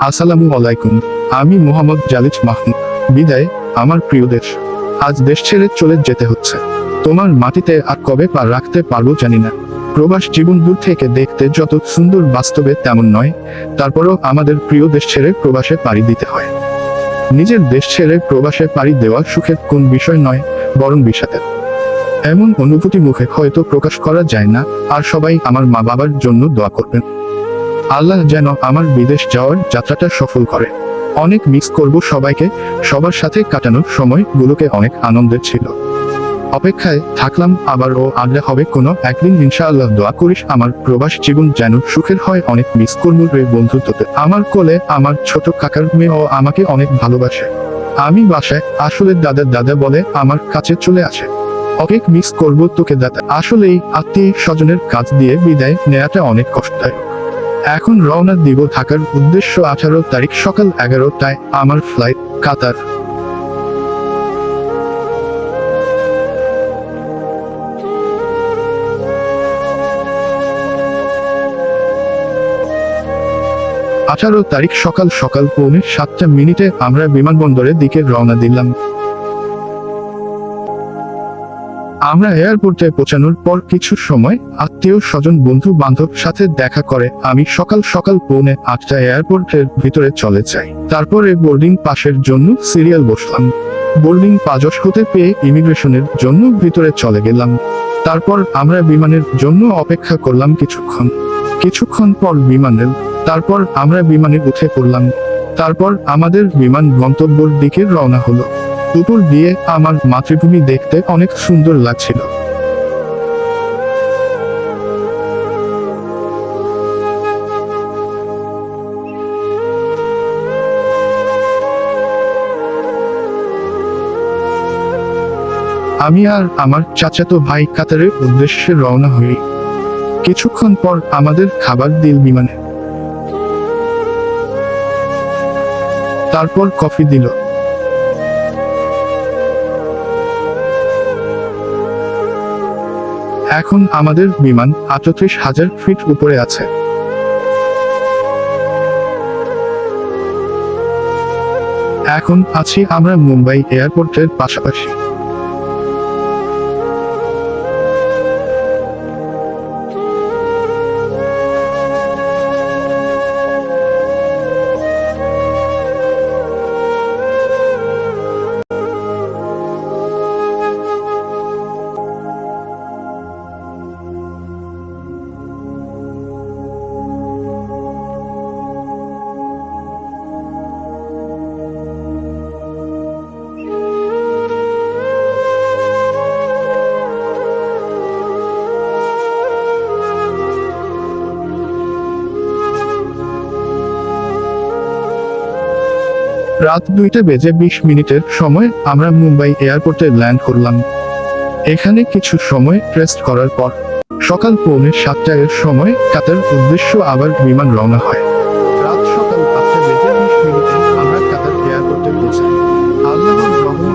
আসসালামু আলাইকুম। আমি মোহাম্মদ জালিজ মাহমুদ। বিদায় আমার প্রিয় দেশ। আজ দেশ ছেড়ে চলে যেতে হচ্ছে। তোমার মাটিতে আর কবে পা রাখতে পারবো জানি না। প্রবাস জীবন দূর থেকে দেখতে যত সুন্দর, বাস্তবে তেমন নয়। তারপরও আমাদের প্রিয় দেশ ছেড়ে প্রবাসে পাড়ি দিতে হয়। নিজের দেশ ছেড়ে প্রবাসে পাড়ি দেওয়া সুখের কোন বিষয় নয়, বরং বিষাদের। এমন অনুভূতি মুখে হয়তো প্রকাশ করা যায় না। আর সবাই আমার মা বাবার জন্য দোয়া করবেন। আল্লাহ যেন আমার বিদেশ যাওয়ার যাত্রাটা সফল করে। অনেক মিস করব সবাইকে। সবার সাথে কাটানোর সময়গুলোকে অনেক আনন্দের ছিল। অপেক্ষায় থাকলাম আবারও আড্ডা হবে কোনো একদিন ইনশাআল্লাহ। দোয়া করিস আমার প্রবাস জীবন যেন সুখের হয়। অনেক মিস করবো রে বন্ধু তোদের। আমার কোলে আমার ছোট কাকার মেয়ে ও আমাকে অনেক ভালোবাসে। আমি বাসায় আসলে দাদা দাদা বলে আমার কাছে চলে আসে। অনেক মিস করবো তোকে দাদা। আসলেই আত্মীয় স্বজনের কাছ দিয়ে বিদায় নেওয়াটা অনেক কষ্টদায়ক। এখন রওনা দিব ঢাকার উদ্দেশ্য। 18 তারিখ সকাল 11টায় আমার ফ্লাইট কাতার। তারিখ সকাল 6:07 আমরা বিমানবন্দরের দিকে রওনা দিলাম। আমরা এয়ারপোর্টে পৌঁছানোর পর কিছু সময় আত্মীয় স্বজন বন্ধু বান্ধব সাথে দেখা করে আমি সকাল 8:45 এয়ারপোর্টের ভিতরে চলে যাই। তারপরে বোর্ডিং পাসের জন্য সিরিয়াল বসলাম। বোর্ডিং পাস হতে পেয়ে ইমিগ্রেশনের জন্য ভিতরে চলে গেলাম। তারপর আমরা বিমানের জন্য অপেক্ষা করলাম কিছুক্ষণ পর বিমান এল। তারপর আমরা বিমানে উঠে পড়লাম। তারপর আমাদের বিমান গন্তব্যের দিকে রওনা হলো। উপর দিয়ে আমার মাতৃভূমি দেখতে অনেক সুন্দর লাগছিল। আমি আর আমার চাচাতো ভাই কাতারের উদ্দেশ্যে রওনা হই। কিছুক্ষণ পর আমাদের খাবার দিল বিমানে। তারপর কফি দিল। এখন আমাদের বিমান 38,000 ফিট উপরে আছে। এখন আছি আমরা মুম্বাই এয়ারপোর্টের পাশাপাশি। রাত 2:20 সময় আমরা মুম্বাই এয়ারপোর্টে ল্যান্ড করলাম। এখানে কিছু সময় রেস্ট করার পর সকাল 6:45 সময় কাতার উদ্দেশ্য আবার বিমান রওনা হয়। রাত সকাল 8:20 আমরা কাতার এয়ারপোর্টে পৌঁছাই। আল্লাহর রহমতে